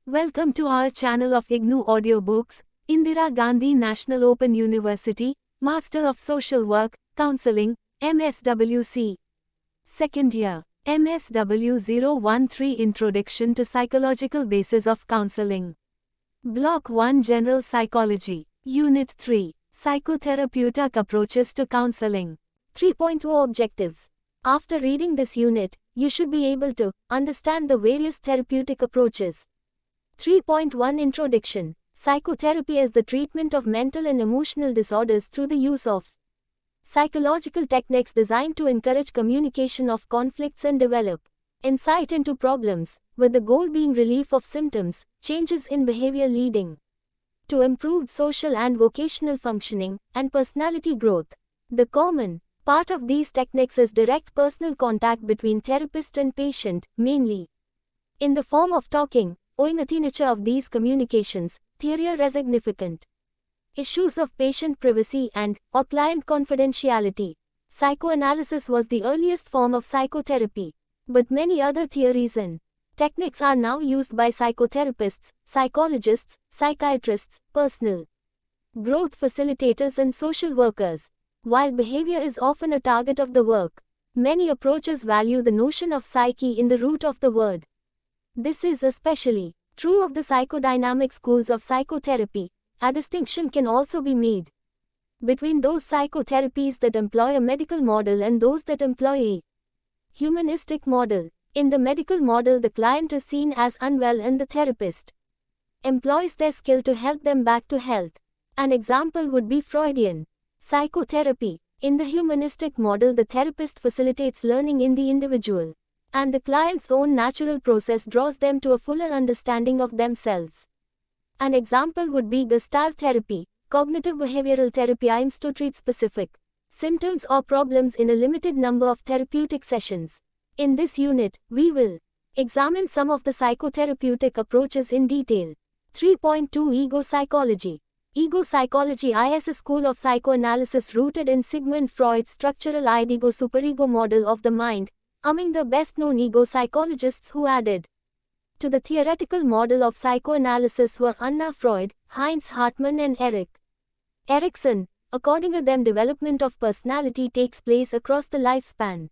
Welcome to our channel of IGNOU Audiobooks, Indira Gandhi National Open University, Master of Social Work, Counseling, MSWC. Second year, MSW 013 Introduction to Psychological Basis of Counseling. Block 1 General Psychology, Unit 3, Psychotherapeutic Approaches to Counseling. 3.0 Objectives. After reading this unit, you should be able to understand the various therapeutic approaches. 3.1 Introduction. Psychotherapy is the treatment of mental and emotional disorders through the use of psychological techniques designed to encourage communication of conflicts and develop insight into problems, with the goal being relief of symptoms, changes in behavior leading to improved social and vocational functioning, and personality growth. The common part of these techniques is direct personal contact between therapist and patient, mainly in the form of talking. Owing to the nature of these communications, there are significant issues of patient privacy or client confidentiality. Psychoanalysis was the earliest form of psychotherapy, but many other theories and techniques are now used by psychotherapists, psychologists, psychiatrists, personal growth facilitators and social workers. While behavior is often a target of the work, many approaches value the notion of psyche in the root of the word. This is especially true of the psychodynamic schools of psychotherapy. A distinction can also be made between those psychotherapies that employ a medical model and those that employ a humanistic model. In the medical model, the client is seen as unwell and the therapist employs their skill to help them back to health. An example would be Freudian psychotherapy. In the humanistic model, the therapist facilitates learning in the individual, and the client's own natural process draws them to a fuller understanding of themselves. An example would be Gestalt therapy. Cognitive behavioral therapy aims to treat specific symptoms or problems in a limited number of therapeutic sessions. In this unit, we will examine some of the psychotherapeutic approaches in detail. 3.2 Ego Psychology. Ego psychology is a school of psychoanalysis rooted in Sigmund Freud's structural id-ego-superego model of the mind. Among the best-known ego psychologists who added to the theoretical model of psychoanalysis were Anna Freud, Heinz Hartmann and Erik Erikson. According to them, development of personality takes place across the lifespan.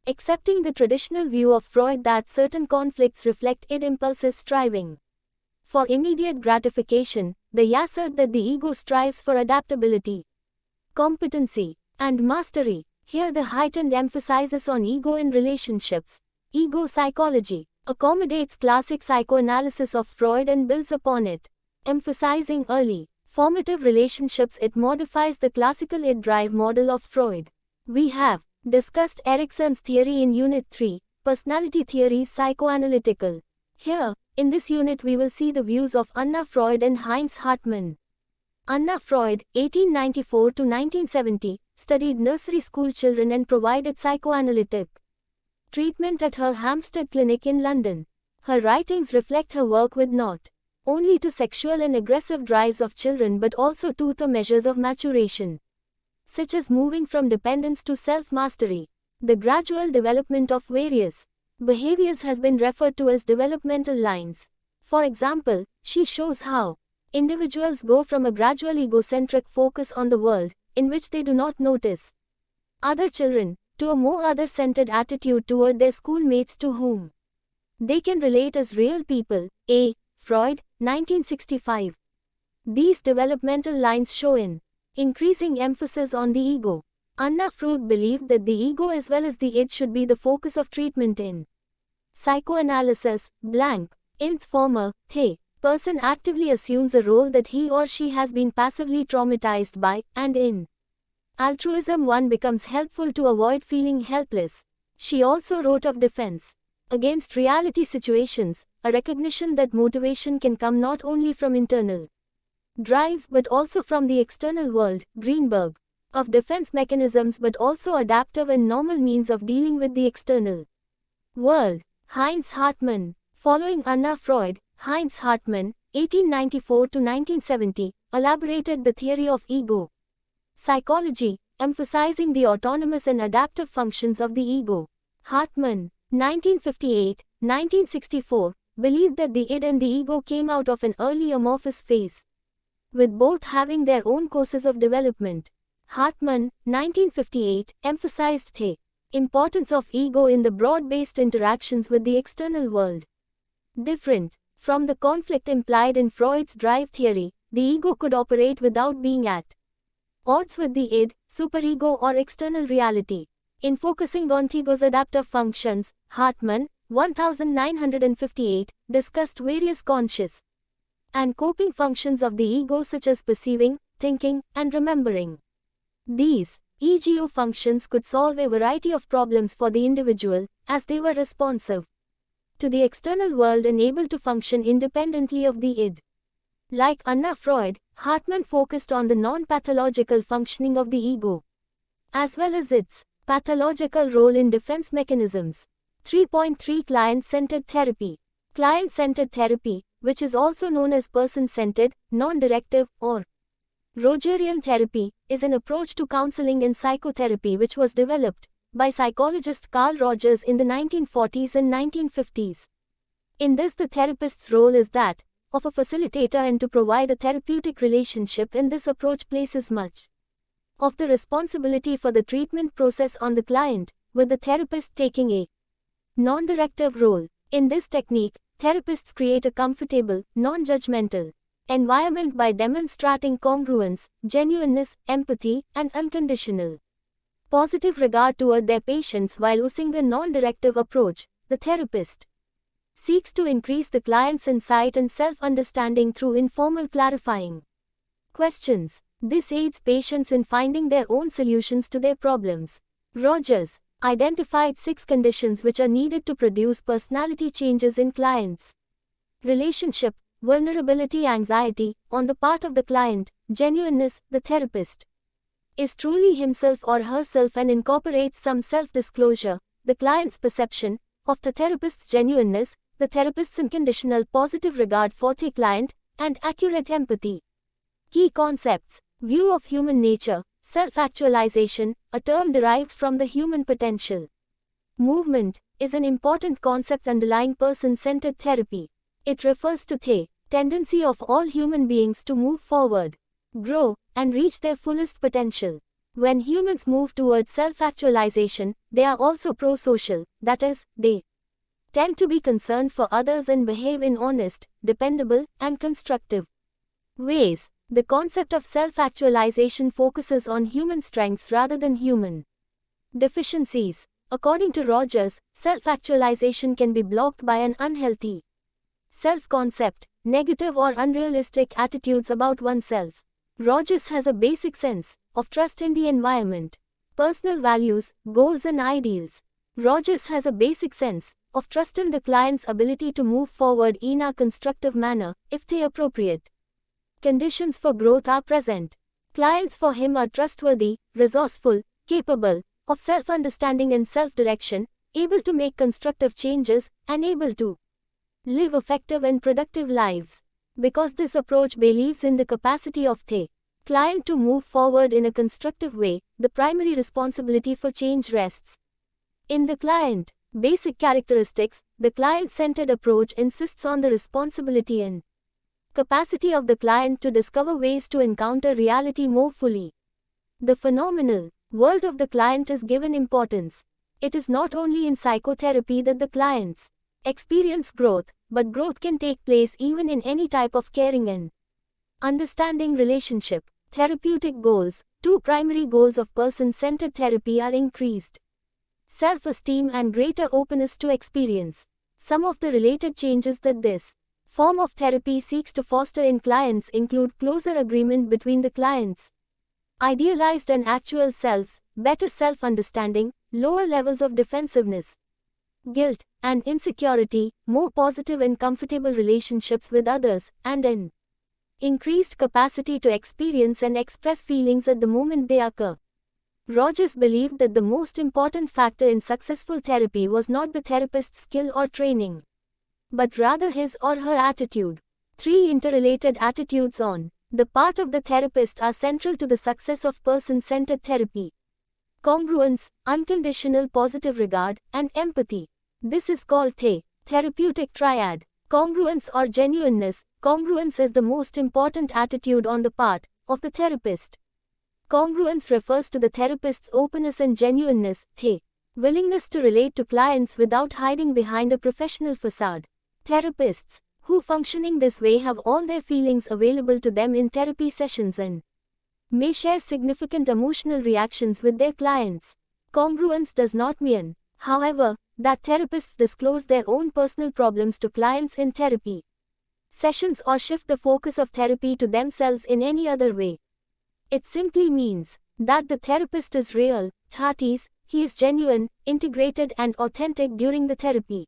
Accepting the traditional view of Freud that certain conflicts reflect id impulses striving for immediate gratification, they assert that the ego strives for adaptability, competency, and mastery. Here the heightened emphasis on ego in relationships. Ego psychology accommodates classic psychoanalysis of Freud and builds upon it. Emphasizing early, formative relationships, it modifies the classical id drive model of Freud. We have discussed Erikson's theory in Unit 3, Personality Theories Psychoanalytical. Here, in this unit we will see the views of Anna Freud and Heinz Hartmann. Anna Freud, 1894 to 1970, studied nursery school children and provided psychoanalytic treatment at her Hampstead Clinic in London. Her writings reflect her work with not only to sexual and aggressive drives of children but also to the measures of maturation, such as moving from dependence to self-mastery. The gradual development of various behaviors has been referred to as developmental lines. For example, she shows how individuals go from a gradual egocentric focus on the world, in which they do not notice other children, to a more other-centered attitude toward their schoolmates to whom they can relate as real people. A. Freud, 1965. These developmental lines show an increasing emphasis on the ego. Anna Freud believed that the ego as well as the id should be the focus of treatment in psychoanalysis. In the former, the person actively assumes a role that he or she has been passively traumatized by, and in altruism one becomes helpful to avoid feeling helpless. She also wrote of defense against reality situations, a recognition that motivation can come not only from internal drives but also from the external world. Greenberg. Of defense mechanisms but also adaptive and normal means of dealing with the external world. Heinz Hartmann. Following Anna Freud, Heinz Hartmann, 1894 to 1970, elaborated the theory of ego psychology, emphasizing the autonomous and adaptive functions of the ego. Hartmann, 1958, 1964, believed that the id and the ego came out of an early amorphous phase, with both having their own courses of development. Hartman, 1958, emphasized the importance of ego in the broad-based interactions with the external world. Different from the conflict implied in Freud's drive theory, the ego could operate without being at odds with the id, superego, or external reality. In focusing on the ego's adaptive functions, Hartman, 1958, discussed various conscious and coping functions of the ego such as perceiving, thinking, and remembering. These ego functions could solve a variety of problems for the individual, as they were responsive to the external world and able to function independently of the id. Like Anna Freud, Hartman focused on the non-pathological functioning of the ego, as well as its pathological role in defense mechanisms. 3.3 Client-centered therapy. Client-centered therapy, which is also known as person-centered, non-directive, or Rogerian therapy, is an approach to counseling and psychotherapy which was developed by psychologist Carl Rogers in the 1940s and 1950s. In this, the therapist's role is that of a facilitator and to provide a therapeutic relationship. In this approach places much of the responsibility for the treatment process on the client, with the therapist taking a non-directive role. In this technique, therapists create a comfortable, non-judgmental environment by demonstrating congruence, genuineness, empathy, and unconditional positive regard toward their patients. While using a non-directive approach, the therapist seeks to increase the client's insight and self-understanding through informal clarifying questions. This aids patients in finding their own solutions to their problems. Rogers identified 6 conditions which are needed to produce personality changes in clients: relationship, vulnerability, anxiety on the part of the client, genuineness, the therapist is truly himself or herself and incorporates some self-disclosure, the client's perception of the therapist's genuineness, the therapist's unconditional positive regard for the client, and accurate empathy. Key concepts: view of human nature, self-actualization, a term derived from the human potential. Movement is an important concept underlying person-centered therapy. It refers to the tendency of all human beings to move forward, grow, and reach their fullest potential. When humans move towards self-actualization, they are also pro-social, that is, they tend to be concerned for others and behave in honest, dependable, and constructive ways. The concept of self-actualization focuses on human strengths rather than human deficiencies. According to Rogers, self-actualization can be blocked by an unhealthy self-concept, negative or unrealistic attitudes about oneself. Rogers has a basic sense of trust in the environment, personal values, goals, and ideals. Rogers has a basic sense of trust in the client's ability to move forward in a constructive manner, if the appropriate conditions for growth are present. Clients for him are trustworthy, resourceful, capable of self-understanding and self-direction, able to make constructive changes, and able to live effective and productive lives. Because this approach believes in the capacity of the client to move forward in a constructive way, the primary responsibility for change rests in the client. Basic characteristics: the client-centered approach insists on the responsibility and capacity of the client to discover ways to encounter reality more fully. The phenomenal world of the client is given importance. It is not only in psychotherapy that the clients experience growth, but growth can take place even in any type of caring and understanding relationship. Therapeutic goals: 2 primary goals of person-centered therapy are increased self-esteem and greater openness to experience. Some of the related changes that this form of therapy seeks to foster in clients include closer agreement between the clients' idealized and actual selves, better self-understanding, lower levels of defensiveness, guilt, and insecurity, more positive and comfortable relationships with others, and an increased capacity to experience and express feelings at the moment they occur. Rogers believed that the most important factor in successful therapy was not the therapist's skill or training, but rather his or her attitude. 3 interrelated attitudes on the part of the therapist are central to the success of person-centered therapy: congruence, unconditional positive regard, and empathy. This is called the therapeutic triad. Congruence or genuineness. Congruence is the most important attitude on the part of the therapist. Congruence refers to the therapist's openness and genuineness, willingness to relate to clients without hiding behind a professional facade. Therapists who functioning this way have all their feelings available to them in therapy sessions and may share significant emotional reactions with their clients. Congruence does not mean, however, that therapists disclose their own personal problems to clients in therapy sessions or shift the focus of therapy to themselves in any other way. It simply means that the therapist is real, he is genuine, integrated and authentic during the therapy.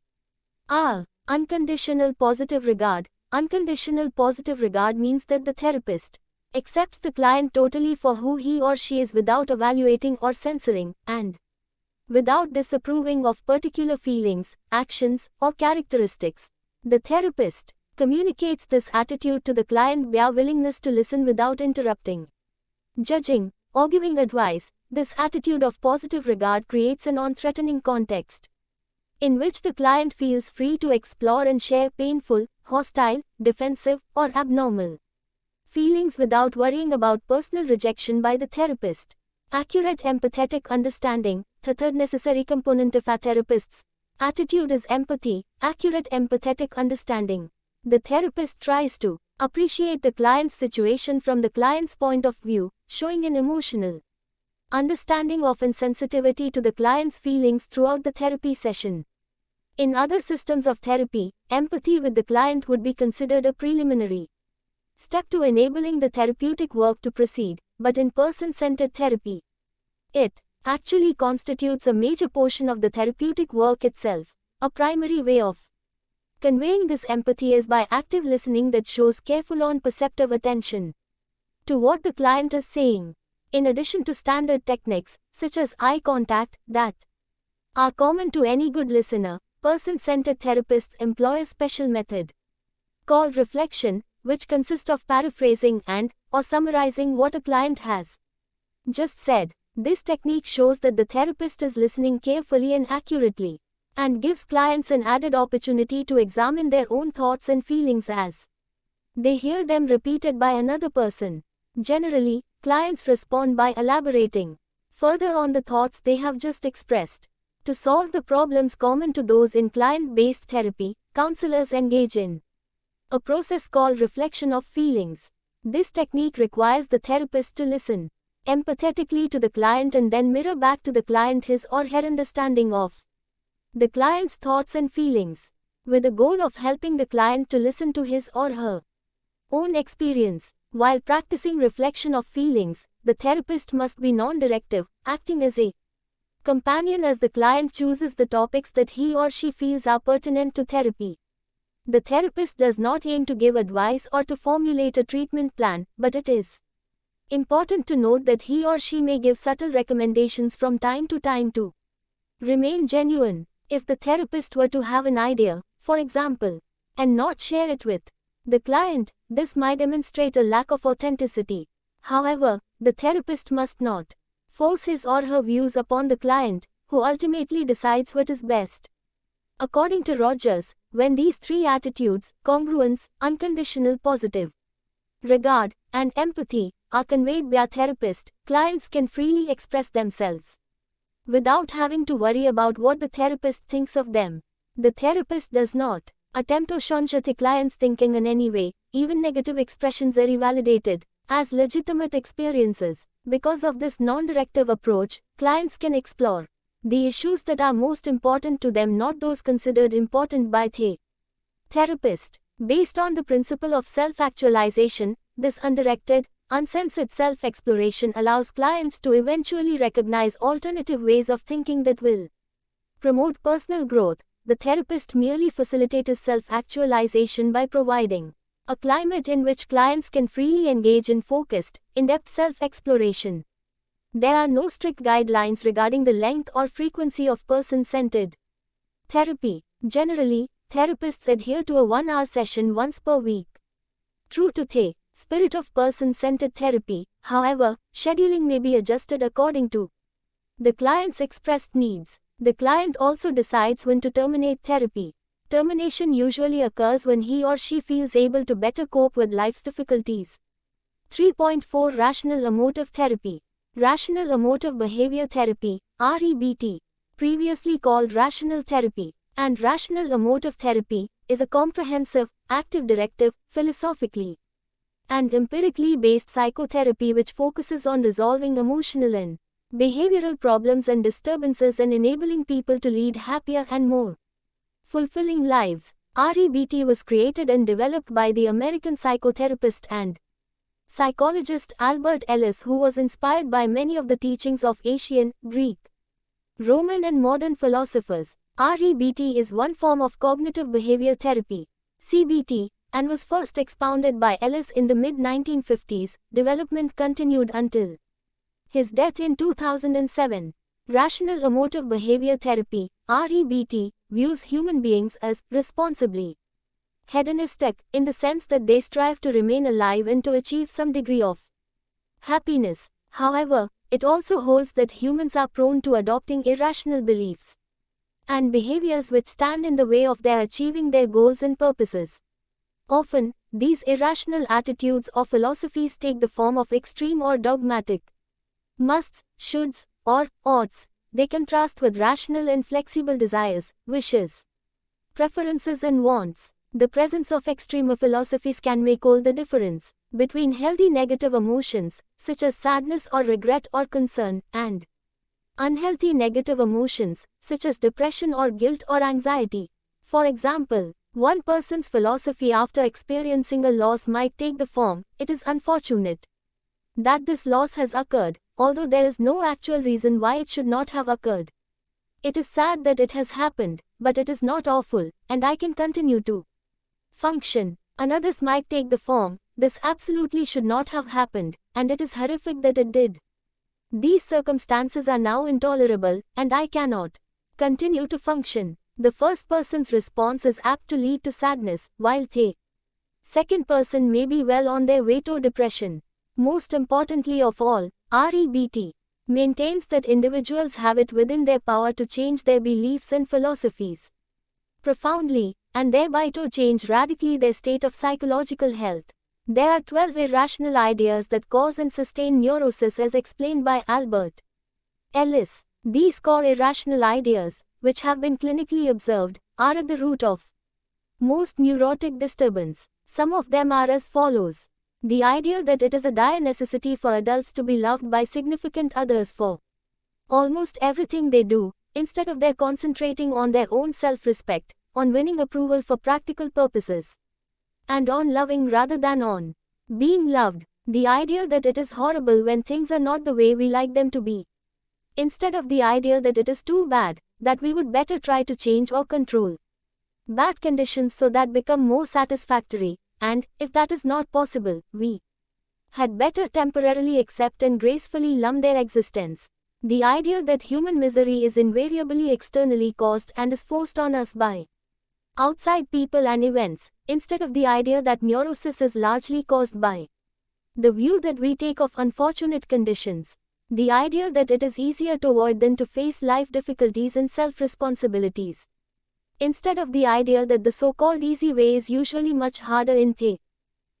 Unconditional positive regard. Unconditional positive regard means that the therapist accepts the client totally for who he or she is without evaluating or censoring, and without disapproving of particular feelings, actions, or characteristics. The therapist communicates this attitude to the client via willingness to listen without interrupting, judging, or giving advice. This attitude of positive regard creates a non-threatening context in which the client feels free to explore and share painful, hostile, defensive, or abnormal feelings without worrying about personal rejection by the therapist. Accurate empathetic understanding. The third necessary component of a therapist's attitude is empathy. Accurate empathetic understanding. The therapist tries to appreciate the client's situation from the client's point of view, showing an emotional understanding of and sensitivity to the client's feelings throughout the therapy session. In other systems of therapy, empathy with the client would be considered a preliminary step to enabling the therapeutic work to proceed, but in person-centered therapy, it actually constitutes a major portion of the therapeutic work itself. A primary way of conveying this empathy is by active listening that shows careful and perceptive attention to what the client is saying. In addition to standard techniques, such as eye contact, that are common to any good listener, person-centered therapists employ a special method called reflection, which consists of paraphrasing or summarizing what a client has just said. This technique shows that the therapist is listening carefully and accurately, and gives clients an added opportunity to examine their own thoughts and feelings as they hear them repeated by another person. Generally, clients respond by elaborating further on the thoughts they have just expressed. To solve the problems common to those in client-based therapy, counselors engage in a process called reflection of feelings. This technique requires the therapist to listen empathetically to the client and then mirror back to the client his or her understanding of the client's thoughts and feelings, with the goal of helping the client to listen to his or her own experience. While practicing reflection of feelings, the therapist must be non-directive, acting as a companion as the client chooses the topics that he or she feels are pertinent to therapy. The therapist does not aim to give advice or to formulate a treatment plan, but it is important to note that he or she may give subtle recommendations from time to time to remain genuine. If the therapist were to have an idea, for example, and not share it with the client, this might demonstrate a lack of authenticity. However, the therapist must not force his or her views upon the client, who ultimately decides what is best. According to Rogers, when these three attitudes, congruence, unconditional positive regard, and empathy, are conveyed by a therapist, clients can freely express themselves without having to worry about what the therapist thinks of them. The therapist does not attempt to change the client's thinking in any way. Even negative expressions are validated as legitimate experiences. Because of this non-directive approach, clients can explore the issues that are most important to them, not those considered important by the therapist. Based on the principle of self-actualization, this undirected, uncensored self-exploration allows clients to eventually recognize alternative ways of thinking that will promote personal growth. The therapist merely facilitates self-actualization by providing a climate in which clients can freely engage in focused, in-depth self-exploration. There are no strict guidelines regarding the length or frequency of person-centered therapy. Generally, therapists adhere to a 1-hour session once per week. True to the spirit of person-centered therapy, however, scheduling may be adjusted according to the client's expressed needs. The client also decides when to terminate therapy. Termination usually occurs when he or she feels able to better cope with life's difficulties. 3.4 Rational Emotive Therapy. Rational Emotive Behavior Therapy, REBT, previously called Rational Therapy, and Rational Emotive Therapy, is a comprehensive, active directive, philosophically and empirically based psychotherapy which focuses on resolving emotional and behavioral problems and disturbances and enabling people to lead happier and more fulfilling lives. REBT was created and developed by the American psychotherapist and psychologist Albert Ellis, who was inspired by many of the teachings of Asian, Greek, Roman and modern philosophers. REBT is one form of cognitive behavior therapy, CBT, and was first expounded by Ellis in the mid-1950s. Development continued until his death in 2007. Rational Emotive Behavior Therapy, REBT, views human beings as responsibly hedonistic, in the sense that they strive to remain alive and to achieve some degree of happiness. However, it also holds that humans are prone to adopting irrational beliefs and behaviors which stand in the way of their achieving their goals and purposes. Often, these irrational attitudes or philosophies take the form of extreme or dogmatic musts, shoulds, or oughts. They contrast with rational and flexible desires, wishes, preferences and wants. The presence of extreme philosophies can make all the difference between healthy negative emotions, such as sadness or regret or concern, and unhealthy negative emotions, such as depression or guilt or anxiety. For example, one person's philosophy after experiencing a loss might take the form, "It is unfortunate that this loss has occurred, although there is no actual reason why it should not have occurred. It is sad that it has happened, but it is not awful, and I can continue to function." Another's might take the form, "This absolutely should not have happened, and it is horrific that it did. These circumstances are now intolerable, and I cannot continue to function." The first person's response is apt to lead to sadness, while the second person may be well on their way to depression. Most importantly of all, REBT maintains that individuals have it within their power to change their beliefs and philosophies profoundly, and thereby to change radically their state of psychological health. There are 12 irrational ideas that cause and sustain neurosis as explained by Albert Ellis. These core irrational ideas, which have been clinically observed, are at the root of most neurotic disturbance. Some of them are as follows. The idea that it is a dire necessity for adults to be loved by significant others for almost everything they do, instead of their concentrating on their own self-respect, on winning approval for practical purposes, and on loving rather than on being loved. The idea that it is horrible when things are not the way we like them to be, instead of the idea that it is too bad, that we would better try to change or control bad conditions so that become more satisfactory, and, if that is not possible, we had better temporarily accept and gracefully lump their existence. The idea that human misery is invariably externally caused and is forced on us by outside people and events, instead of the idea that neurosis is largely caused by the view that we take of unfortunate conditions. The idea that it is easier to avoid than to face life difficulties and self-responsibilities, instead of the idea that the so-called easy way is usually much harder in the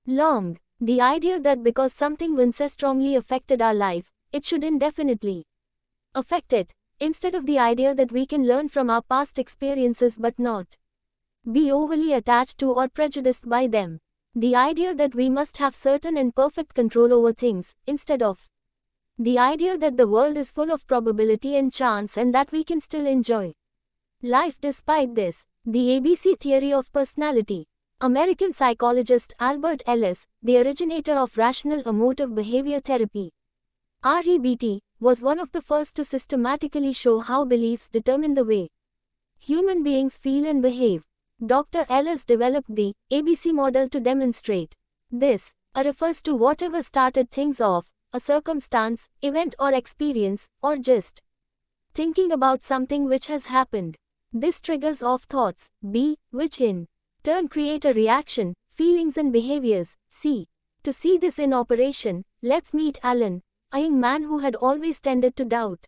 long. The idea that because something once strongly affected our life, it should indefinitely affect it, instead of the idea that we can learn from our past experiences but not be overly attached to or prejudiced by them. The idea that we must have certain and perfect control over things, instead of the idea that the world is full of probability and chance and that we can still enjoy life despite this. The ABC theory of personality. American psychologist Albert Ellis, the originator of rational emotive behavior therapy, REBT, was one of the first to systematically show how beliefs determine the way human beings feel and behave. Dr. Ellis developed the ABC model to demonstrate this. A refers to whatever started things off, a circumstance, event or experience, or just thinking about something which has happened. This triggers off thoughts, B, which in turn create a reaction, feelings and behaviors, C. To see this in operation, let's meet Alan, a young man who had always tended to doubt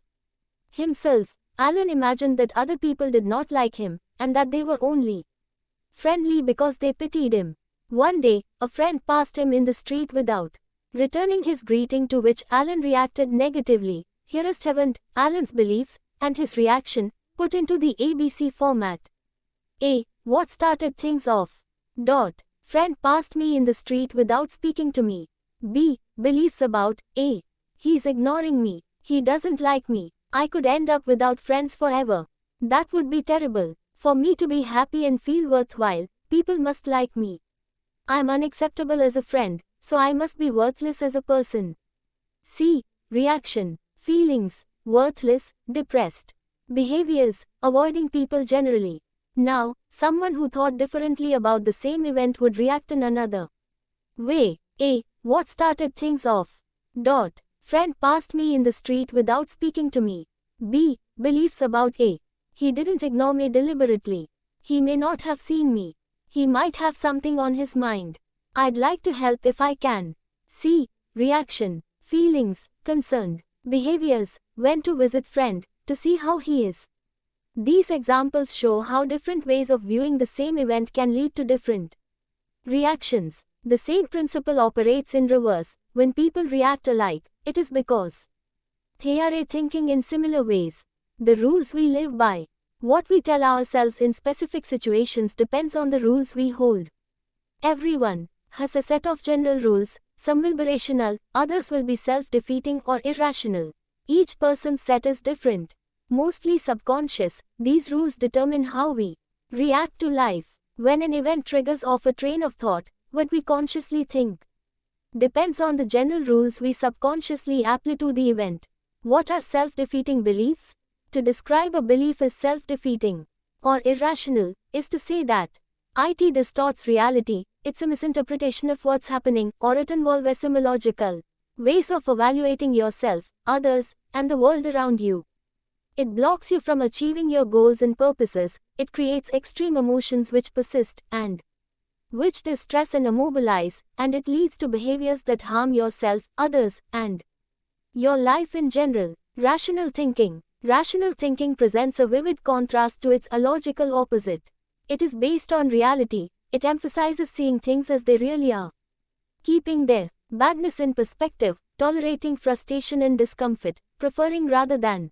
himself. Alan imagined that other people did not like him, and that they were only Friendly because they pitied him. One day, a friend passed him in the street without returning his greeting, to which Alan reacted negatively. Here is Alan's beliefs and his reaction, put into the ABC format. A. What started things off? Friend passed me in the street without speaking to me. B. Beliefs about A. He's ignoring me. He doesn't like me. I could end up without friends forever. That would be terrible. For me to be happy and feel worthwhile, people must like me. I'm unacceptable as a friend, so I must be worthless as a person. C. Reaction. Feelings. Worthless, depressed. Behaviors. Avoiding people generally. Now, someone who thought differently about the same event would react in another way. A. What started things off? Friend passed me in the street without speaking to me. B. Beliefs about A. He didn't ignore me deliberately. He may not have seen me. He might have something on his mind. I'd like to help if I can. C. Reaction. Feelings. Concerned. Behaviors. Went to visit friend, to see how he is. These examples show how different ways of viewing the same event can lead to different reactions. The same principle operates in reverse. When people react alike, it is because they are thinking in similar ways. The rules we live by. What we tell ourselves in specific situations depends on the rules we hold. Everyone has a set of general rules. Some will be rational, others will be self-defeating or irrational. Each person's set is different. Mostly subconscious, these rules determine how we react to life. When an event triggers off a train of thought, what we consciously think depends on the general rules we subconsciously apply to the event. What are self-defeating beliefs? To describe a belief as self-defeating or irrational is to say that it distorts reality, it's a misinterpretation of what's happening, or it involves epistemological ways of evaluating yourself, others, and the world around you. It blocks you from achieving your goals and purposes. It creates extreme emotions which persist and which distress and immobilize, and it leads to behaviors that harm yourself, others, and your life in general. Rational thinking. Rational thinking presents a vivid contrast to its illogical opposite. It is based on reality. It emphasizes seeing things as they really are, keeping their badness in perspective, tolerating frustration and discomfort, preferring rather than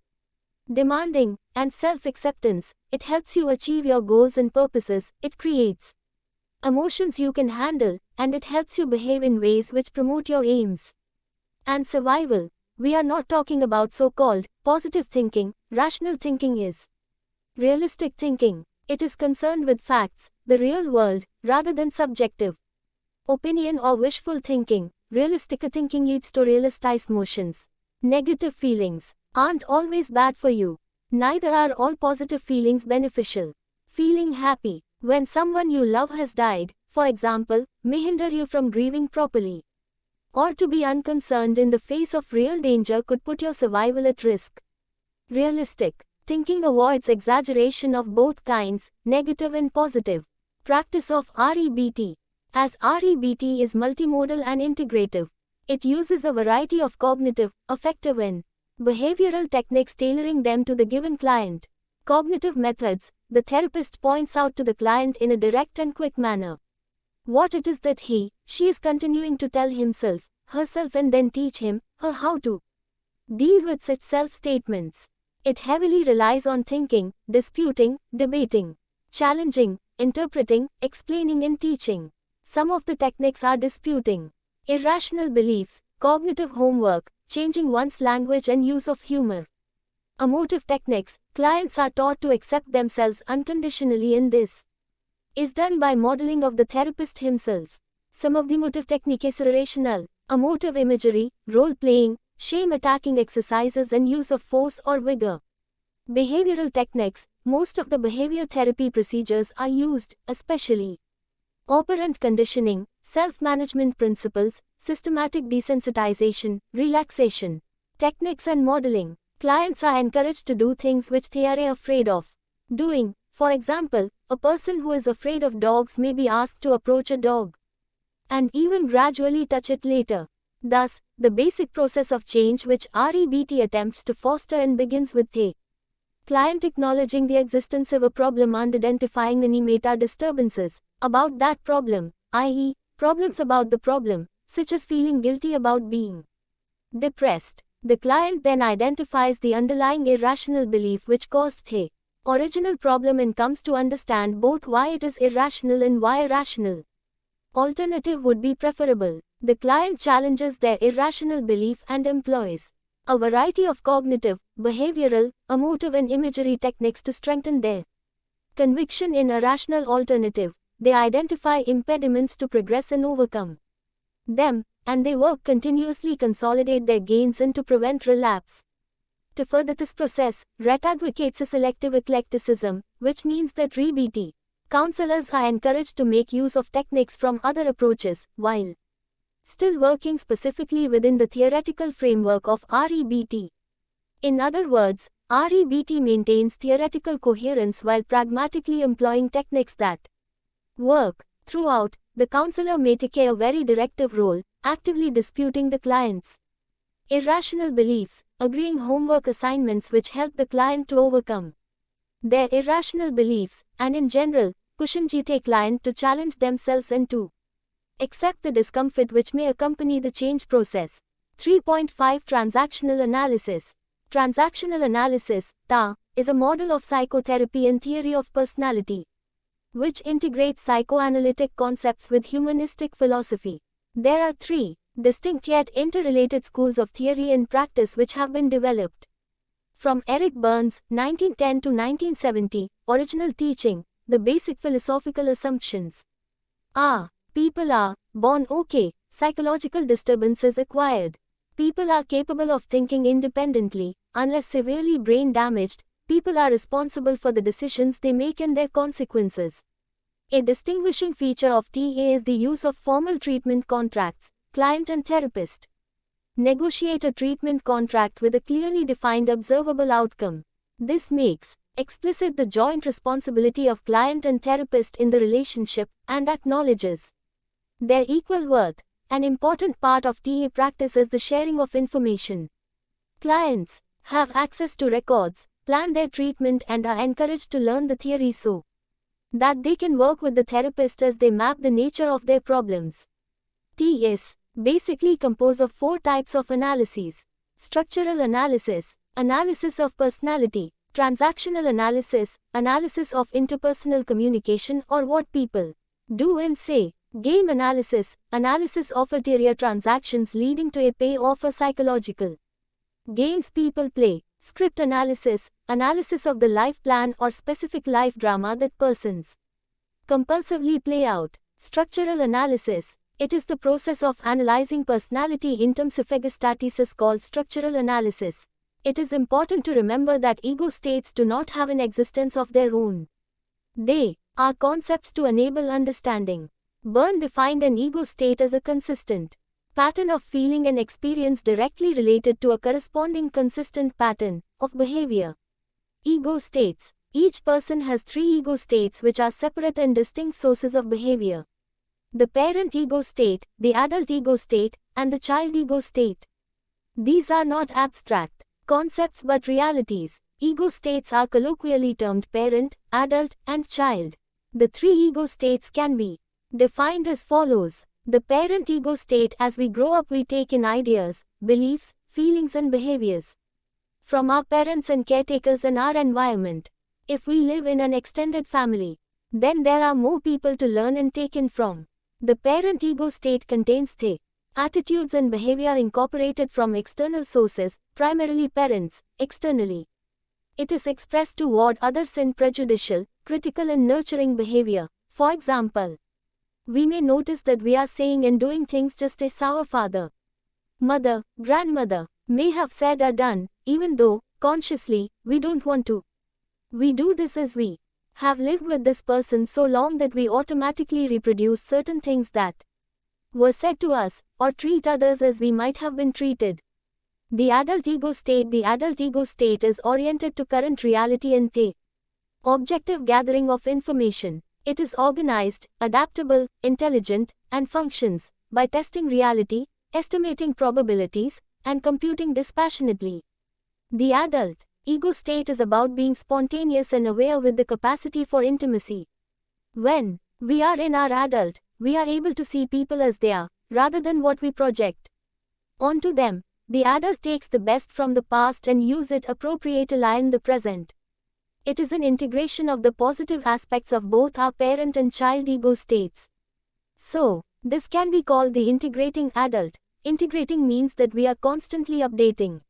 demanding, and self-acceptance. It helps you achieve your goals and purposes. It creates emotions you can handle, and it helps you behave in ways which promote your aims and survival. We are not talking about so-called positive thinking. Rational thinking is realistic thinking. It is concerned with facts, the real world, rather than subjective opinion or wishful thinking. Realistic thinking leads to realized emotions. Negative feelings aren't always bad for you. Neither are all positive feelings beneficial. Feeling happy when someone you love has died, for example, may hinder you from grieving properly. Or to be unconcerned in the face of real danger could put your survival at risk. Realistic thinking avoids exaggeration of both kinds, negative and positive. Practice of REBT. As REBT is multimodal and integrative, it uses a variety of cognitive, affective and behavioral techniques, tailoring them to the given client. Cognitive methods. The therapist points out to the client in a direct and quick manner what it is that she is continuing to tell himself, herself, and then teach him, her how to deal with such self-statements. It heavily relies on thinking, disputing, debating, challenging, interpreting, explaining and teaching. Some of the techniques are disputing irrational beliefs, cognitive homework, changing one's language and use of humor. Emotive techniques. Clients are taught to accept themselves unconditionally, and this is done by modeling of the therapist himself. Some of the emotive techniques are rational, emotive imagery, role-playing, shame-attacking exercises and use of force or vigor. Behavioral techniques. Most of the behavior therapy procedures are used, especially operant conditioning, self-management principles, systematic desensitization, relaxation techniques and modeling. Clients are encouraged to do things which they are afraid of doing. For example, a person who is afraid of dogs may be asked to approach a dog and even gradually touch it later. Thus, the basic process of change which REBT attempts to foster and begins with the Client acknowledging the existence of a problem and identifying any meta disturbances about that problem, i.e., problems about the problem, such as feeling guilty about being depressed. The client then identifies the underlying irrational belief which caused the original problem and comes to understand both why it is irrational and why rational. Alternative would be preferable. The client challenges their irrational belief and employs a variety of cognitive, behavioral, emotive and imagery techniques to strengthen their conviction in a rational alternative. They identify impediments to progress and overcome them, and they work continuously consolidate their gains and to prevent relapse. To further this process, RET advocates a selective eclecticism, which means that REBT counselors are encouraged to make use of techniques from other approaches, while still working specifically within the theoretical framework of REBT. In other words, REBT maintains theoretical coherence while pragmatically employing techniques that work. Throughout, the counselor may take a very directive role, actively disputing the client's irrational beliefs, agreeing homework assignments which help the client to overcome their irrational beliefs, and in general, pushing the client to challenge themselves and to accept the discomfort which may accompany the change process. 3.5 Transactional Analysis. Transactional analysis, TA, is a model of psychotherapy and theory of personality, which integrates psychoanalytic concepts with humanistic philosophy. There are three distinct yet interrelated schools of theory and practice which have been developed. From Eric Burns, 1910 to 1970, Original Teaching, the Basic Philosophical Assumptions are: people are born okay, psychological disturbances acquired. People are capable of thinking independently, unless severely brain damaged. People are responsible for the decisions they make and their consequences. A distinguishing feature of TA is the use of formal treatment contracts. Client and therapist negotiate a treatment contract with a clearly defined observable outcome. This makes explicit the joint responsibility of client and therapist in the relationship and acknowledges their equal worth. An important part of TA practice is the sharing of information. Clients have access to records, plan their treatment and are encouraged to learn the theory so that they can work with the therapist as they map the nature of their problems. TS basically compose of four types of analyses: structural analysis, analysis of personality; transactional analysis, analysis of interpersonal communication or what people do and say; game analysis, analysis of ulterior transactions leading to a payoff or psychological games people play; script analysis, analysis of the life plan or specific life drama that persons compulsively play out; structural analysis, it is the process of analyzing personality in terms of egostatis is called structural analysis. It is important to remember that ego states do not have an existence of their own. They are concepts to enable understanding. Byrne defined an ego state as a consistent pattern of feeling and experience directly related to a corresponding consistent pattern of behavior. Ego states. Each person has three ego states which are separate and distinct sources of behavior: the parent ego state, the adult ego state, and the child ego state. These are not abstract concepts but realities. Ego states are colloquially termed parent, adult, and child. The three ego states can be defined as follows. The parent ego state: as we grow up we take in ideas, beliefs, feelings and behaviors from our parents and caretakers and our environment. If we live in an extended family, then there are more people to learn and take in from. The parent ego state contains the attitudes and behavior incorporated from external sources, primarily parents, externally. It is expressed toward others in prejudicial, critical and nurturing behavior. For example, we may notice that we are saying and doing things just as our father, mother, grandmother may have said or done, even though, consciously, we don't want to. We do this as we have lived with this person so long that we automatically reproduce certain things that were said to us, or treat others as we might have been treated. The adult ego state: the adult ego state is oriented to current reality and the objective gathering of information. It is organized, adaptable, intelligent, and functions by testing reality, estimating probabilities, and computing dispassionately. The adult Ego state is about being spontaneous and aware with the capacity for intimacy. When we are in our adult, we are able to see people as they are, rather than what we project onto them. The adult takes the best from the past and use it appropriately in the present. It is an integration of the positive aspects of both our parent and child ego states. So, this can be called the integrating adult. Integrating means that we are constantly updating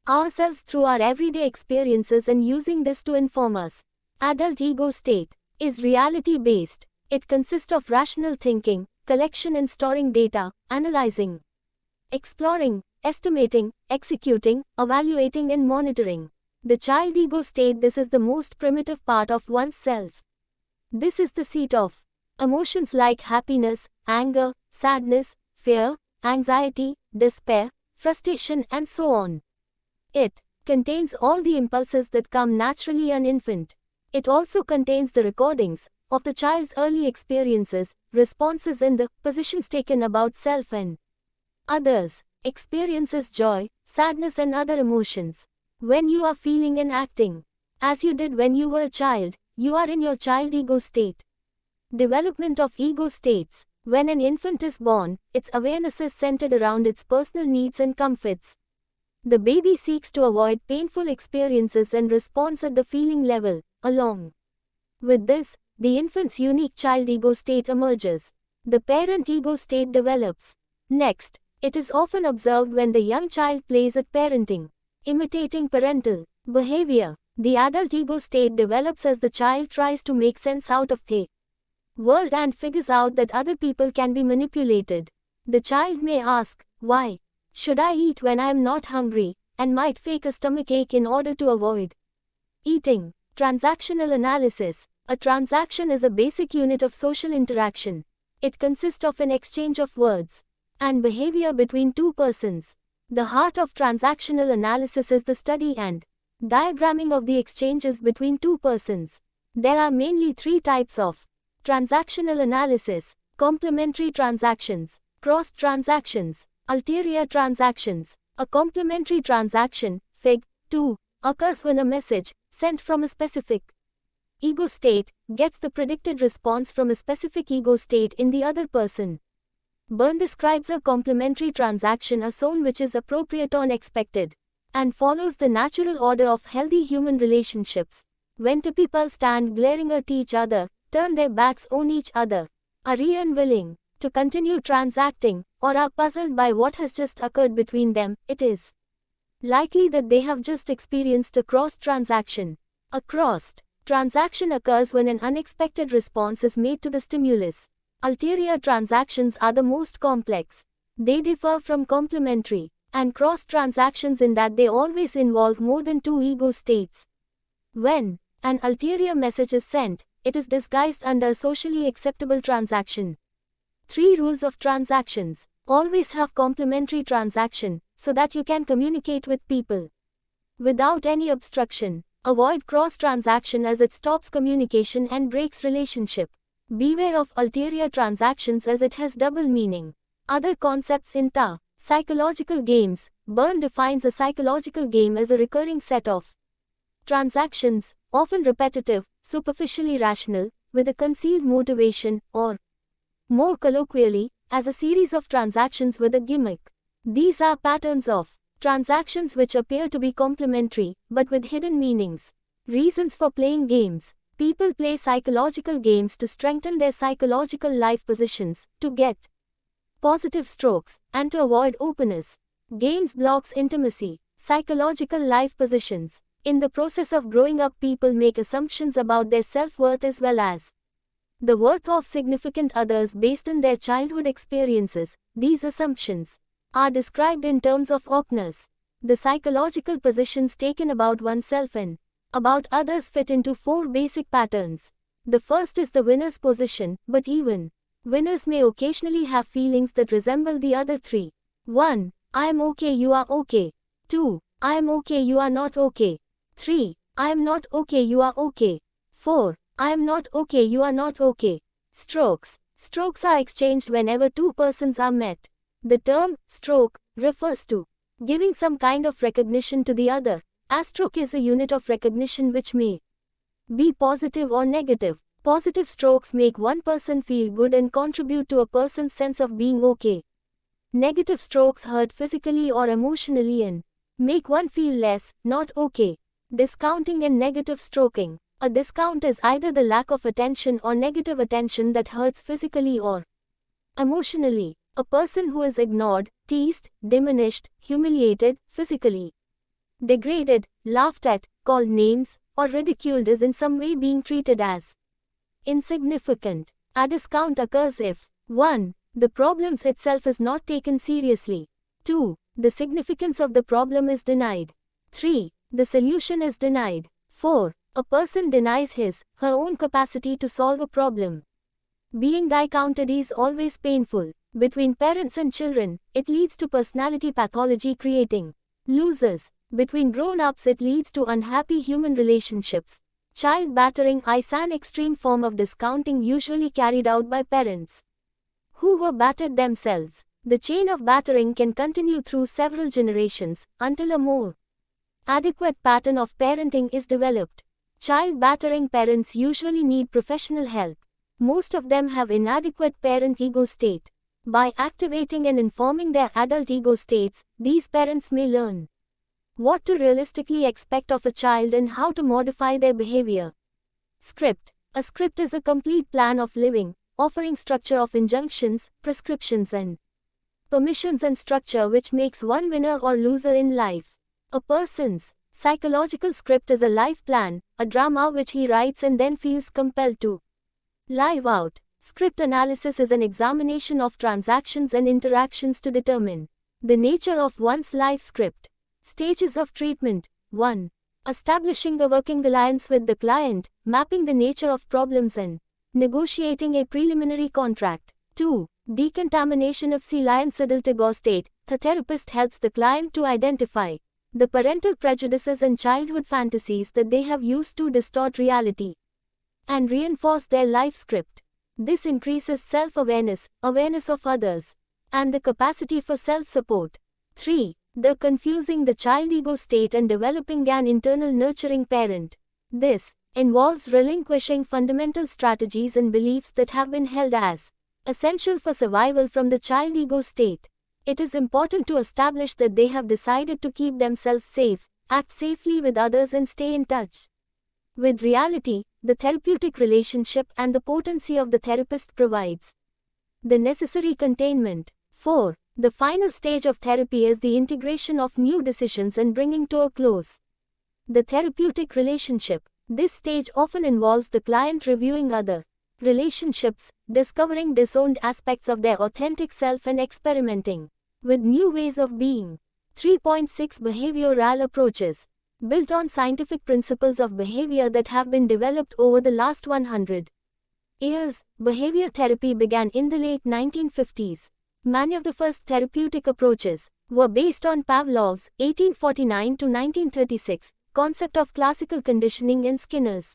ourselves through our everyday experiences and using this to inform us. Adult ego state is reality-based. It consists of rational thinking, collection and storing data, analyzing, exploring, estimating, executing, evaluating and monitoring. The child ego state. This is the most primitive part of one's self. This is the seat of emotions like happiness, anger, sadness, fear, anxiety, despair, frustration and so on. It contains all the impulses that come naturally an infant. It also contains the recordings of the child's early experiences, responses and the positions taken about self and others, experiences joy, sadness and other emotions. When you are feeling and acting as you did when you were a child, you are in your child ego state. Development of ego states. When an infant is born, its awareness is centered around its personal needs and comforts. The baby seeks to avoid painful experiences and responds at the feeling level. Along with this, the infant's unique child ego state emerges. The parent ego state develops. Next, it is often observed when the young child plays at parenting, imitating parental behavior. The adult ego state develops as the child tries to make sense out of the world and figures out that other people can be manipulated. The child may ask, "Why should I eat when I am not hungry?" and might fake a stomachache in order to avoid eating. Transactional analysis. A transaction is a basic unit of social interaction. It consists of an exchange of words and behavior between two persons. The heart of transactional analysis is the study and diagramming of the exchanges between two persons. There are mainly three types of transactional analysis: complementary transactions, cross transactions, ulterior transactions. A complementary transaction, Fig. 2, occurs when a message, sent from a specific ego state, gets the predicted response from a specific ego state in the other person. Byrne describes a complementary transaction as one which is appropriate or expected, and follows the natural order of healthy human relationships. When two people stand glaring at each other, turn their backs on each other, are unwilling to continue transacting, or are puzzled by what has just occurred between them, it is likely that they have just experienced a cross transaction. A crossed transaction occurs when an unexpected response is made to the stimulus. Ulterior transactions are the most complex. They differ from complementary and cross transactions in that they always involve more than two ego states. When an ulterior message is sent, it is disguised under a socially acceptable transaction. 3 rules of transactions. Always have complementary transaction, so that you can communicate with people without any obstruction. Avoid cross transaction as it stops communication and breaks relationship. Beware of ulterior transactions as it has double meaning. Other concepts in the psychological games. Byrne defines a psychological game as a recurring set of transactions, often repetitive, superficially rational, with a concealed motivation, or more colloquially, as a series of transactions with a gimmick. These are patterns of transactions which appear to be complementary, but with hidden meanings. Reasons for playing games. People play psychological games to strengthen their psychological life positions, to get positive strokes, and to avoid openness. Games blocks intimacy. Psychological life positions. In the process of growing up, people make assumptions about their self-worth as well as the worth of significant others based on their childhood experiences. These assumptions are described in terms of awkwardness. The psychological positions taken about oneself and about others fit into 4 basic patterns. The first is the winner's position, but even winners may occasionally have feelings that resemble the other 3. 1. I am okay, you are okay. 2. I am okay, you are not okay. 3. I am not okay, you are okay. 4. I am not okay, you are not okay. Strokes. Strokes are exchanged whenever 2 persons are met. The term stroke refers to giving some kind of recognition to the other, Stroke is a unit of recognition which may be positive or negative. Positive strokes make one person feel good and contribute to a person's sense of being okay. Negative strokes hurt physically or emotionally and make one feel less, not okay. Discounting and negative stroking. A discount is either the lack of attention or negative attention that hurts physically or emotionally. A person who is ignored, teased, diminished, humiliated, physically degraded, laughed at, called names, or ridiculed is in some way being treated as insignificant. A discount occurs if 1. The problem itself is not taken seriously. 2. The significance of the problem is denied. 3. The solution is denied. 4. A person denies her own capacity to solve a problem. Being discounted is always painful. Between parents and children, it leads to personality pathology creating losers. Between grown-ups it leads to unhappy human relationships. Child battering is an extreme form of discounting usually carried out by parents who were battered themselves. The chain of battering can continue through several generations, until a more adequate pattern of parenting is developed. Child battering parents usually need professional help. Most of them have inadequate parent ego state. By activating and informing their adult ego states, these parents may learn what to realistically expect of a child and how to modify their behavior. Script. A script is a complete plan of living, offering structure of injunctions, prescriptions and permissions and structure which makes one winner or loser in life. A person's psychological script is a life plan, a drama which he writes and then feels compelled to live out. Script analysis is an examination of transactions and interactions to determine the nature of one's life script. Stages of treatment. 1. Establishing a working alliance with the client, mapping the nature of problems and negotiating a preliminary contract. 2. Decontamination of client's adult ego state. The therapist helps the client to identify the parental prejudices and childhood fantasies that they have used to distort reality and reinforce their life script. This increases self-awareness, awareness of others, and the capacity for self-support. 3. The confusing the child ego state and developing an internal nurturing parent. This involves relinquishing fundamental strategies and beliefs that have been held as essential for survival from the child ego state. It is important to establish that they have decided to keep themselves safe, act safely with others and stay in touch with reality. The therapeutic relationship and the potency of the therapist provides the necessary containment. 4. The final stage of therapy is the integration of new decisions and bringing to a close the therapeutic relationship. This stage often involves the client reviewing other relationships, discovering disowned aspects of their authentic self and experimenting with new ways of being. 3.6 Behavioral approaches. Built on scientific principles of behavior that have been developed over the last 100 years, behavior therapy began in the late 1950s. Many of the first therapeutic approaches were based on Pavlov's 1849 to 1936 concept of classical conditioning and Skinner's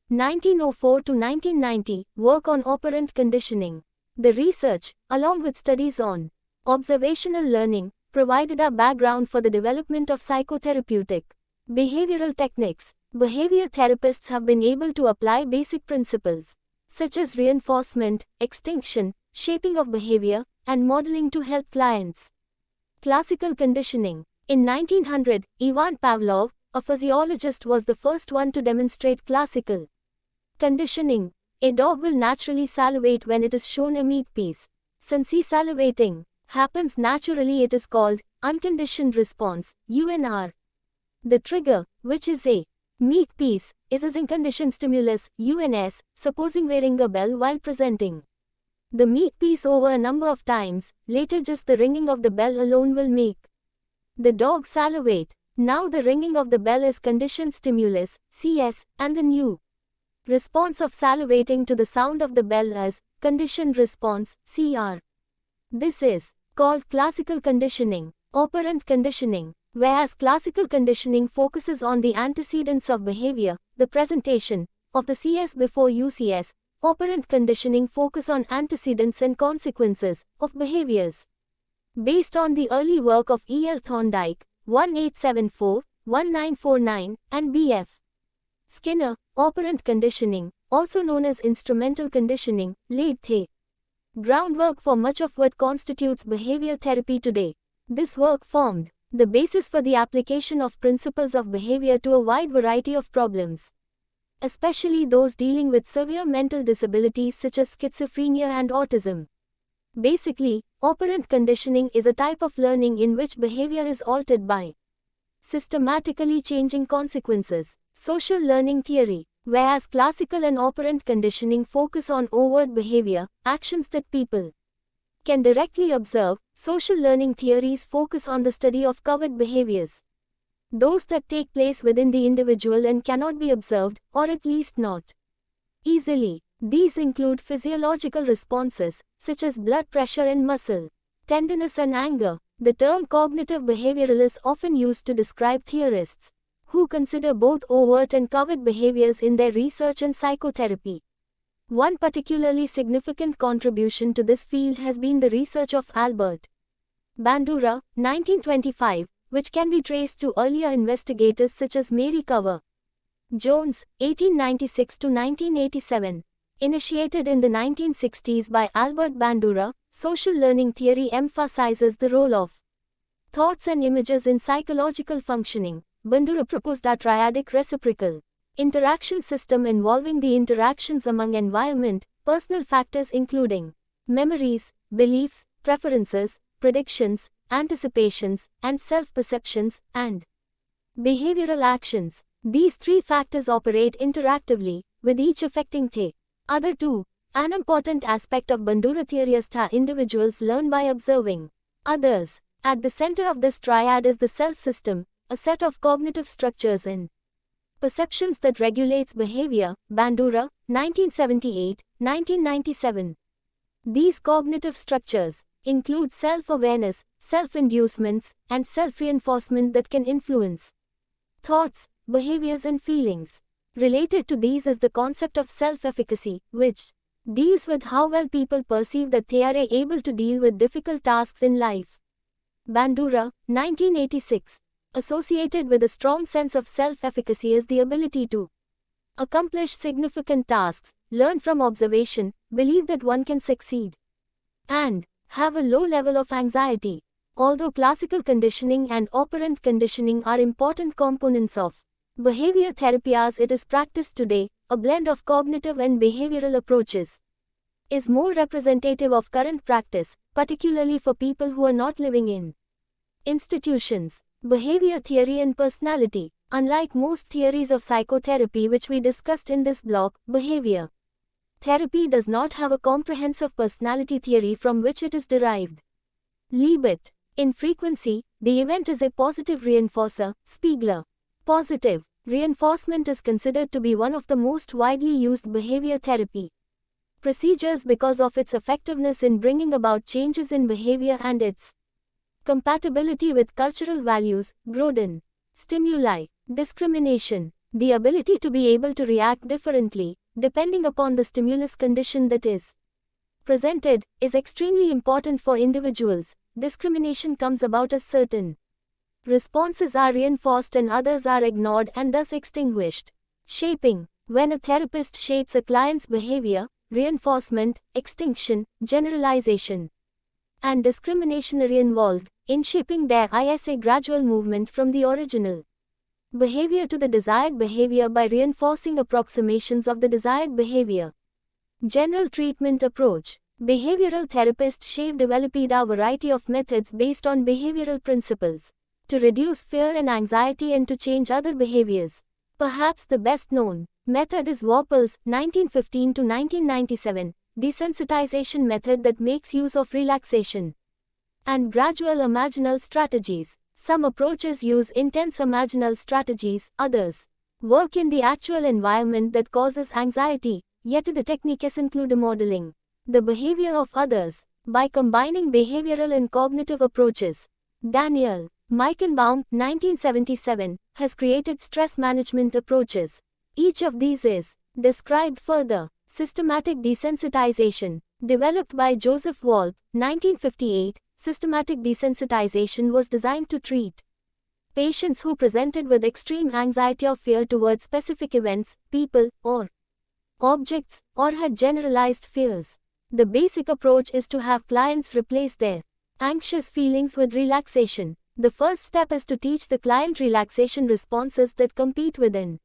1904 to 1990 work on operant conditioning. The research, along with studies on observational learning, provided a background for the development of psychotherapeutic behavioral techniques. Behavior therapists have been able to apply basic principles such as reinforcement, extinction, shaping of behavior, and modeling to help clients. Classical conditioning. In 1900, Ivan Pavlov, a physiologist, was the first one to demonstrate classical conditioning. A dog will naturally salivate when it is shown a meat piece. Since salivating happens naturally, it is called unconditioned response, UNR. The trigger, which is a meat piece, is a unconditioned stimulus, UNS, supposing wearing a bell while presenting the meat piece over a number of times. Later just the ringing of the bell alone will make the dog salivate. Now the ringing of the bell is conditioned stimulus, CS, and the new response of salivating to the sound of the bell is conditioned response, CR. This is called classical conditioning. Operant conditioning. Whereas classical conditioning focuses on the antecedents of behavior, the presentation of the CS before UCS, operant conditioning focus on antecedents and consequences of behaviors. Based on the early work of E. L. Thorndike, 1874, 1949, and B.F. Skinner. Operant conditioning, also known as instrumental conditioning, laid the groundwork for much of what constitutes behavior therapy today. This work formed the basis for the application of principles of behavior to a wide variety of problems, especially those dealing with severe mental disabilities such as schizophrenia and autism. Basically, operant conditioning is a type of learning in which behavior is altered by systematically changing consequences. Social learning theory. Whereas classical and operant conditioning focus on overt behavior, actions that people can directly observe, social learning theories focus on the study of covert behaviors, those that take place within the individual and cannot be observed, or at least not easily. These include physiological responses, such as blood pressure and muscle tenderness and anger. The term cognitive behavioral is often used to describe theorists who consider both overt and covert behaviors in their research and psychotherapy. One particularly significant contribution to this field has been the research of Albert Bandura, 1925, which can be traced to earlier investigators such as Mary Cover Jones, 1896 to 1987. Initiated in the 1960s by Albert Bandura, social learning theory emphasizes the role of thoughts and images in psychological functioning. Bandura proposed a triadic reciprocal interaction system involving the interactions among environment, personal factors including memories, beliefs, preferences, predictions, anticipations, and self-perceptions, and behavioral actions. These three factors operate interactively, with each affecting the other two. An important aspect of Bandura theory is that individuals learn by observing others. At the center of this triad is the self system, a set of cognitive structures and perceptions that regulates behavior. Bandura, 1978-1997. These cognitive structures include self-awareness, self-inducements, and self-reinforcement that can influence thoughts, behaviors, and feelings. Related to these is the concept of self-efficacy, which deals with how well people perceive that they are able to deal with difficult tasks in life. Bandura, 1986. Associated with a strong sense of self-efficacy is the ability to accomplish significant tasks, learn from observation, believe that one can succeed, and have a low level of anxiety. Although classical conditioning and operant conditioning are important components of behavior therapy as it is practiced today, a blend of cognitive and behavioral approaches is more representative of current practice, particularly for people who are not living in institutions. Behavior theory and personality. Unlike most theories of psychotherapy which we discussed in this block, behavior therapy does not have a comprehensive personality theory from which it is derived. Libet. In frequency, the event is a positive reinforcer. Spiegler. Positive reinforcement is considered to be one of the most widely used behavior therapy procedures because of its effectiveness in bringing about changes in behavior and its compatibility with cultural values. Grodin. Stimuli. Discrimination. The ability to be able to react differently, depending upon the stimulus condition that is presented, is extremely important for individuals. Discrimination comes about as certain responses are reinforced and others are ignored and thus extinguished. Shaping. When a therapist shapes a client's behavior, reinforcement, extinction, generalization, and discrimination are involved. In shaping there is a gradual movement from the original behavior to the desired behavior by reinforcing approximations of the desired behavior. General treatment approach. Behavioral therapists shape developed a variety of methods based on behavioral principles to reduce fear and anxiety and to change other behaviors. Perhaps the best known method is Warple's 1915 to 1997 desensitization method that makes use of relaxation and gradual imaginal strategies. Some approaches use intense imaginal strategies, others work in the actual environment that causes anxiety, yet the techniques include modeling the behavior of others by combining behavioral and cognitive approaches. Daniel Meichenbaum, 1977, has created stress management approaches. Each of these is described further. Systematic desensitization, developed by Joseph Wolpe, 1958, systematic desensitization was designed to treat Patients who presented with extreme anxiety or fear towards specific events, people, or objects, or had generalized fears. The basic approach is to have clients replace their anxious feelings with relaxation. The first step is to teach the client relaxation responses that compete with and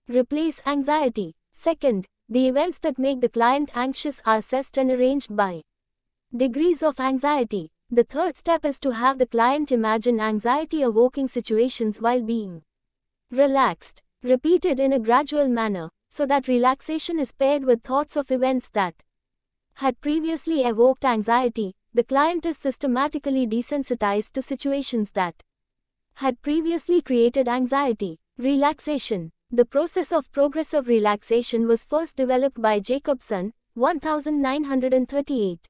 replace anxiety. Second, the events that make the client anxious are assessed and arranged by degrees of anxiety. The third step is to have the client imagine anxiety-evoking situations while being relaxed, repeated in a gradual manner, so that relaxation is paired with thoughts of events that had previously evoked anxiety. The client is systematically desensitized to situations that had previously created anxiety. Relaxation. The process of progressive relaxation was first developed by Jacobson, 1938.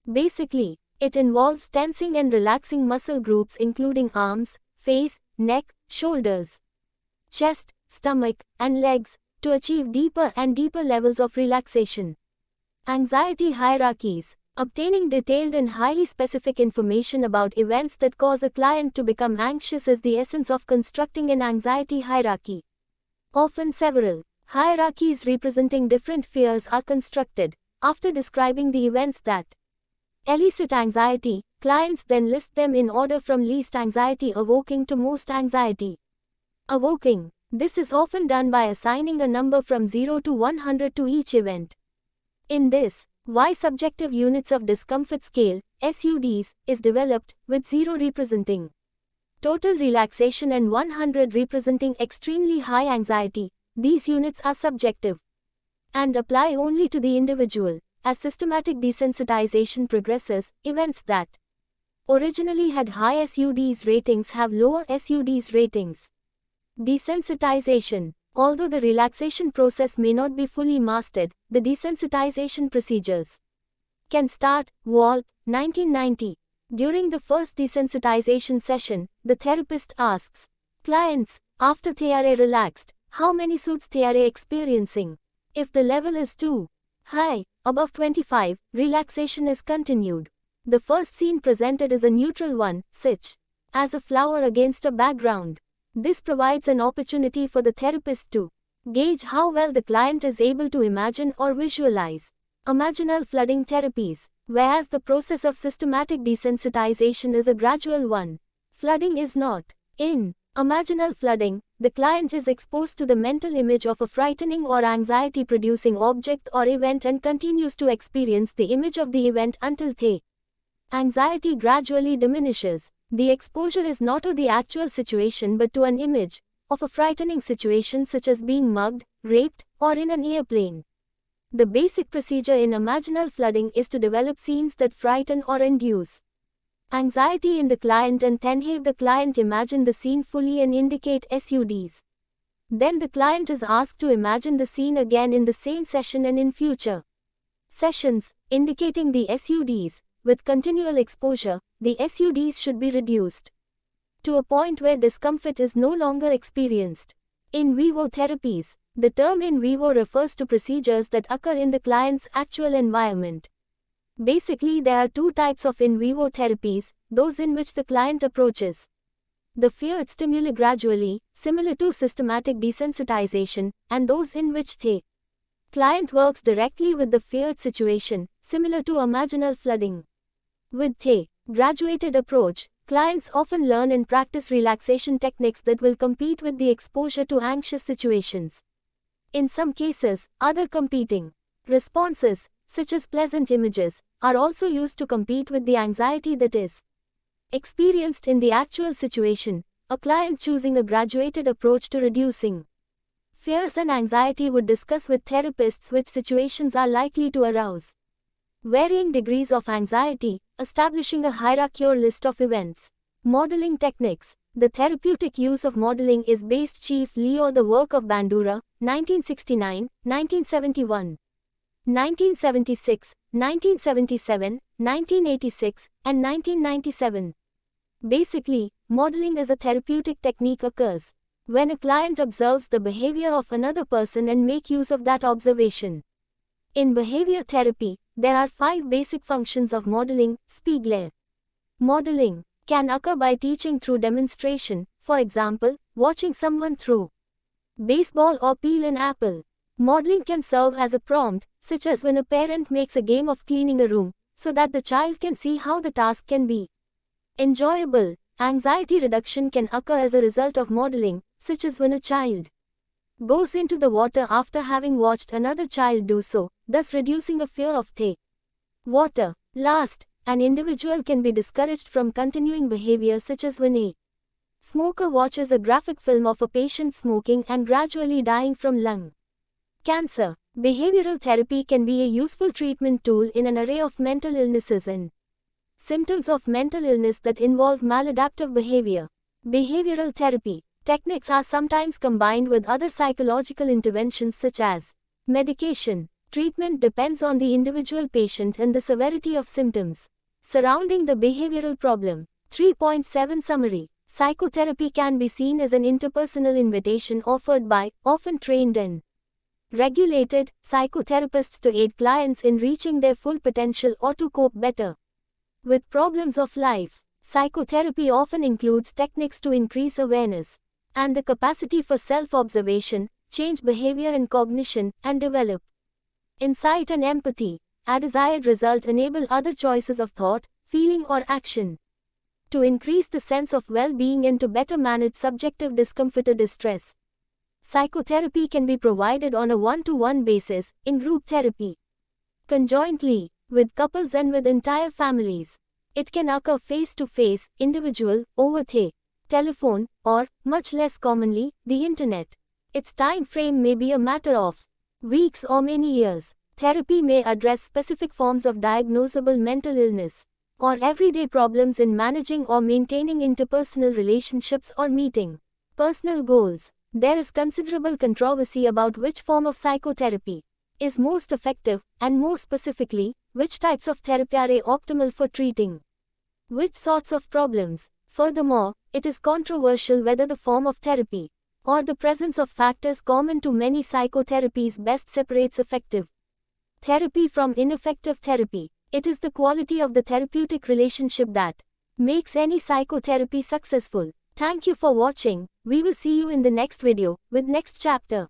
Basically, it involves tensing and relaxing muscle groups including arms, face, neck, shoulders, chest, stomach, and legs, to achieve deeper and deeper levels of relaxation. Anxiety hierarchies. Obtaining detailed and highly specific information about events that cause a client to become anxious is the essence of constructing an anxiety hierarchy. Often several hierarchies representing different fears are constructed. After describing the events that elicit anxiety, clients then list them in order from least anxiety-evoking to most anxiety-evoking. This is often done by assigning a number from 0 to 100 to each event. In this, Y subjective units of discomfort scale, SUDs, is developed, with 0 representing total relaxation and 100 representing extremely high anxiety. These units are subjective and apply only to the individual. As systematic desensitization progresses, events that originally had high SUDs ratings have lower SUDs ratings. Desensitization. Although the relaxation process may not be fully mastered, the desensitization procedures can start. Wall, 1990. During the first desensitization session, the therapist asks clients, after they are relaxed, how many suits they are experiencing. If the level is too high, above 25, relaxation is continued. The first scene presented is a neutral one, such as a flower against a background. This provides an opportunity for the therapist to gauge how well the client is able to imagine or visualize. Imaginal flooding therapies. Whereas the process of systematic desensitization is a gradual one, flooding is not. In imaginal flooding, the client is exposed to the mental image of a frightening or anxiety-producing object or event and continues to experience the image of the event until the anxiety gradually diminishes. The exposure is not to the actual situation but to an image of a frightening situation such as being mugged, raped, or in an airplane. The basic procedure in imaginal flooding is to develop scenes that frighten or induce anxiety in the client and then have the client imagine the scene fully and indicate SUDs. Then the client is asked to imagine the scene again in the same session and in future sessions, indicating the SUDs. With continual exposure, the SUDs should be reduced to a point where discomfort is no longer experienced. In vivo therapies. The term in vivo refers to procedures that occur in the client's actual environment. Basically, there are two types of in vivo therapies, those in which the client approaches the feared stimuli gradually, similar to systematic desensitization, and those in which the client works directly with the feared situation, similar to imaginal flooding. With the graduated approach, clients often learn and practice relaxation techniques that will compete with the exposure to anxious situations. In some cases, other competing responses, such as pleasant images, are also used to compete with the anxiety that is experienced in the actual situation. A client choosing a graduated approach to reducing fears and anxiety would discuss with therapists which situations are likely to arouse varying degrees of anxiety, establishing a hierarchy or list of events. Modeling techniques. The therapeutic use of modeling is based chiefly on the work of Bandura, 1969, 1971, 1976, 1977, 1986, and 1997. Basically, modeling as a therapeutic technique occurs when a client observes the behavior of another person and make use of that observation. In behavior therapy, there are 5 basic functions of modeling. Spiegler. Modeling can occur by teaching through demonstration, for example, watching someone throw baseball or peel an apple. Modeling can serve as a prompt, such as when a parent makes a game of cleaning a room, so that the child can see how the task can be enjoyable. Anxiety reduction can occur as a result of modeling, such as when a child goes into the water after having watched another child do so, thus reducing a fear of the water. Last, an individual can be discouraged from continuing behavior such as when a smoker watches a graphic film of a patient smoking and gradually dying from lung cancer. Behavioral therapy can be a useful treatment tool in an array of mental illnesses and symptoms of mental illness that involve maladaptive behavior. Behavioral therapy techniques are sometimes combined with other psychological interventions such as medication. Treatment depends on the individual patient and the severity of symptoms surrounding the behavioral problem. 3.7 Summary. Psychotherapy can be seen as an interpersonal invitation offered by, often trained and regulated, psychotherapists to aid clients in reaching their full potential or to cope better with problems of life. Psychotherapy often includes techniques to increase awareness and the capacity for self-observation, change behavior and cognition, and develop insight and empathy. A desired result enable other choices of thought, feeling or action to increase the sense of well-being and to better manage subjective discomfort or distress. Psychotherapy can be provided on a one-to-one basis, in group therapy, conjointly, with couples and with entire families. It can occur face-to-face, individual, over the telephone, or, much less commonly, the internet. Its time frame may be a matter of weeks or many years. Therapy may address specific forms of diagnosable mental illness or everyday problems in managing or maintaining interpersonal relationships or meeting personal goals. There is considerable controversy about which form of psychotherapy is most effective, and more specifically, which types of therapy are optimal for treating which sorts of problems. Furthermore, it is controversial whether the form of therapy or the presence of factors common to many psychotherapies best separates effective therapy from ineffective therapy. It is the quality of the therapeutic relationship that makes any psychotherapy successful. Thank you for watching. We will see you in the next video with next chapter.